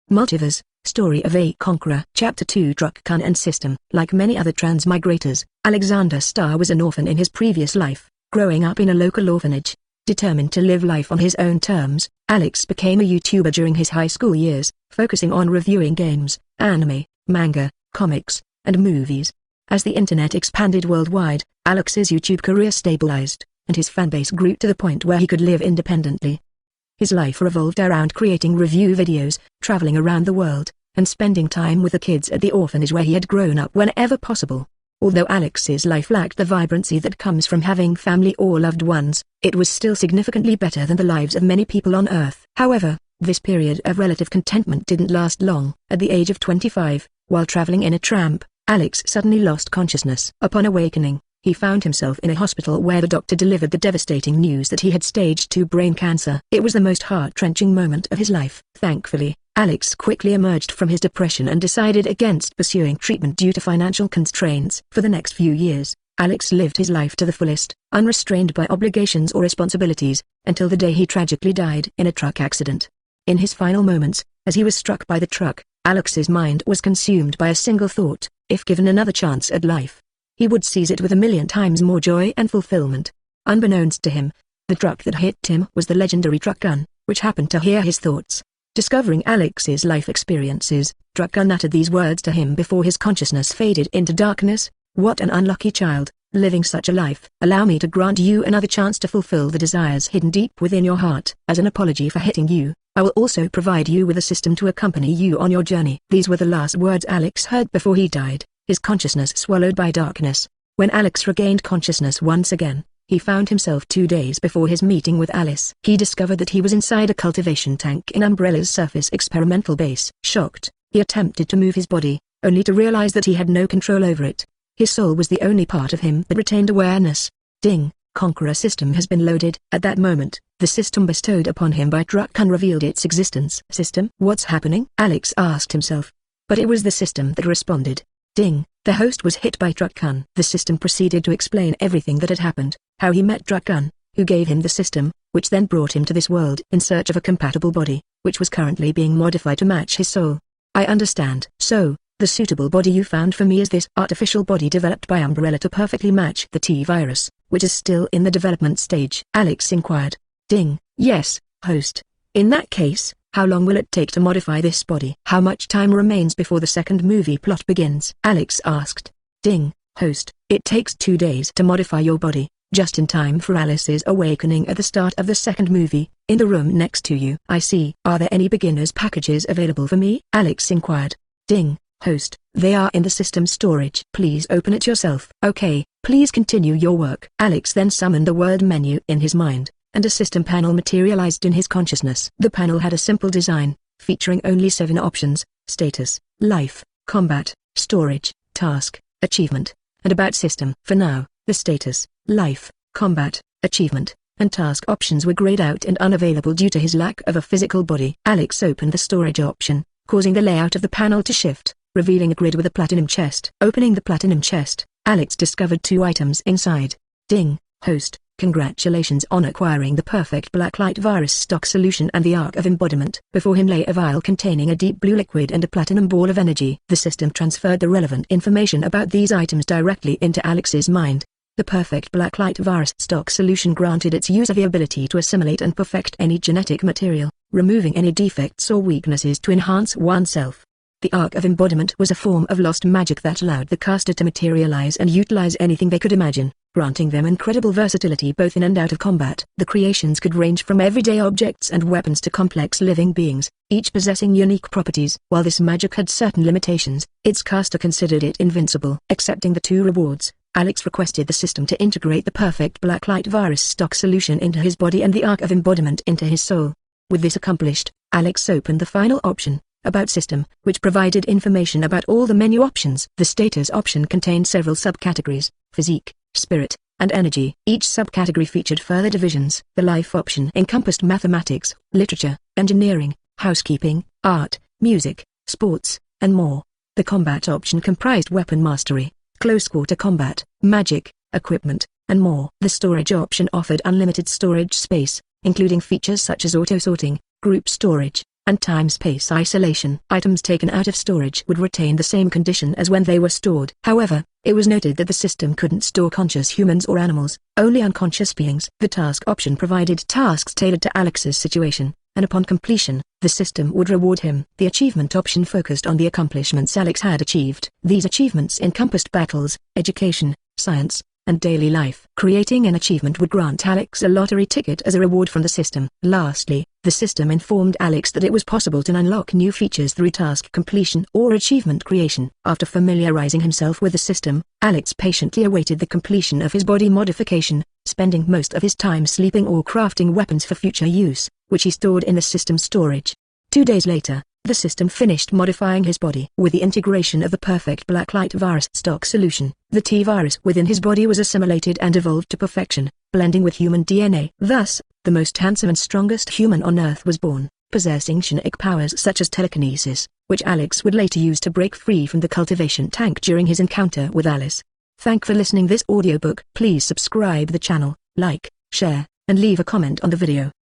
Multivers, Story of a Conqueror. Chapter 2. Druckkunn and System. Like many other transmigrators, Alexander Starr was an orphan in his previous life, growing up in a local orphanage. Determined to live life on his own terms, Alex became a YouTuber during his high school years, focusing on reviewing games, anime, manga, comics, and movies. As the internet expanded worldwide, Alex's YouTube career stabilized, and his fanbase grew to the point where he could live independently. His life revolved around creating review videos, traveling around the world, and spending time with the kids at the orphanage where he had grown up whenever possible. Although Alex's life lacked the vibrancy that comes from having family or loved ones, it was still significantly better than the lives of many people on Earth. However, this period of relative contentment didn't last long. At the age of 25, while traveling in a tramp, Alex suddenly lost consciousness. Upon awakening, he found himself in a hospital where the doctor delivered the devastating news that he had stage 2 brain cancer. It was the most heart-wrenching moment of his life. Thankfully, Alex quickly emerged from his depression and decided against pursuing treatment due to financial constraints. For the next few years, Alex lived his life to the fullest, unrestrained by obligations or responsibilities, until the day he tragically died in a truck accident. In his final moments, as he was struck by the truck, Alex's mind was consumed by a single thought: if given another chance at life, he would seize it with 1,000,000 times more joy and fulfillment. Unbeknownst to him, the truck that hit him was the legendary Druckkunn, which happened to hear his thoughts. Discovering Alex's life experiences, Druckkunn uttered these words to him before his consciousness faded into darkness: "What an unlucky child, living such a life. Allow me to grant you another chance to fulfill the desires hidden deep within your heart. As an apology for hitting you, I will also provide you with a system to accompany you on your journey." These were the last words Alex heard before he died, his consciousness swallowed by darkness. When Alex regained consciousness once again, he found himself 2 days before his meeting with Alice. He discovered that he was inside a cultivation tank in Umbrella's surface experimental base. Shocked, he attempted to move his body, only to realize that he had no control over it. His soul was the only part of him that retained awareness. Ding! Conqueror system has been loaded. At that moment, the system bestowed upon him by Druckkunn revealed its existence. System? What's happening? Alex asked himself. But it was the system that responded. Ding! The host was hit by Druckkunn. The system proceeded to explain everything that had happened, how he met Druckkunn, who gave him the system, which then brought him to this world in search of a compatible body, which was currently being modified to match his soul. I understand. So, the suitable body you found for me is this artificial body developed by Umbrella to perfectly match the T-virus, which is still in the development stage? Alex inquired. Ding! Yes, host. In that case, how long will it take to modify this body? How much time remains before the second movie plot begins? Alex asked. Ding! Host, it takes 2 days to modify your body, just in time for Alice's awakening at the start of the second movie, in the room next to you. I see. Are there any beginner's packages available for me? Alex inquired. Ding! Host, they are in the system storage. Please open it yourself. Okay, please continue your work. Alex then summoned a word menu in his mind, and a system panel materialized in his consciousness. The panel had a simple design, featuring only 7 options: status, life, combat, storage, task, achievement, and about system. For now, the status, life, combat, achievement, and task options were grayed out and unavailable due to his lack of a physical body. Alex opened the storage option, causing the layout of the panel to shift, revealing a grid with a platinum chest. Opening the platinum chest, Alex discovered 2 items inside. Ding! Host, congratulations on acquiring the perfect blacklight virus stock solution and the Arc of Embodiment. Before him lay a vial containing a deep blue liquid and a platinum ball of energy. The system transferred the relevant information about these items directly into Alex's mind. The perfect blacklight virus stock solution granted its user the ability to assimilate and perfect any genetic material, removing any defects or weaknesses to enhance oneself. The Arc of Embodiment was a form of lost magic that allowed the caster to materialize and utilize anything they could imagine, granting them incredible versatility both in and out of combat. The creations could range from everyday objects and weapons to complex living beings, each possessing unique properties. While this magic had certain limitations, its caster considered it invincible. Accepting the 2 rewards, Alex requested the system to integrate the perfect blacklight virus stock solution into his body and the Arc of Embodiment into his soul. With this accomplished, Alex opened the final option, about system, which provided information about all the menu options. The status option contained several subcategories: physique, spirit, and energy. Each subcategory featured further divisions. The life option encompassed mathematics, literature, engineering, housekeeping, art, music, sports, and more. The combat option comprised weapon mastery, close-quarter combat, magic, equipment, and more. The storage option offered unlimited storage space, including features such as auto-sorting, group storage, and time-space isolation. Items taken out of storage would retain the same condition as when they were stored. However, it was noted that the system couldn't store conscious humans or animals, only unconscious beings. The task option provided tasks tailored to Alex's situation, and upon completion, the system would reward him. The achievement option focused on the accomplishments Alex had achieved. These achievements encompassed battles, education, science, and daily life. Creating an achievement would grant Alex a lottery ticket as a reward from the system. Lastly, the system informed Alex that it was possible to unlock new features through task completion or achievement creation. After familiarizing himself with the system, Alex patiently awaited the completion of his body modification, spending most of his time sleeping or crafting weapons for future use, which he stored in the system's storage. 2 days later, the system finished modifying his body. With the integration of the perfect blacklight virus stock solution, the T-virus within his body was assimilated and evolved to perfection, blending with human DNA. Thus, the most handsome and strongest human on Earth was born, possessing psionic powers such as telekinesis, which Alex would later use to break free from the cultivation tank during his encounter with Alice. Thank for listening this audiobook. Please subscribe the channel, like, share, and leave a comment on the video.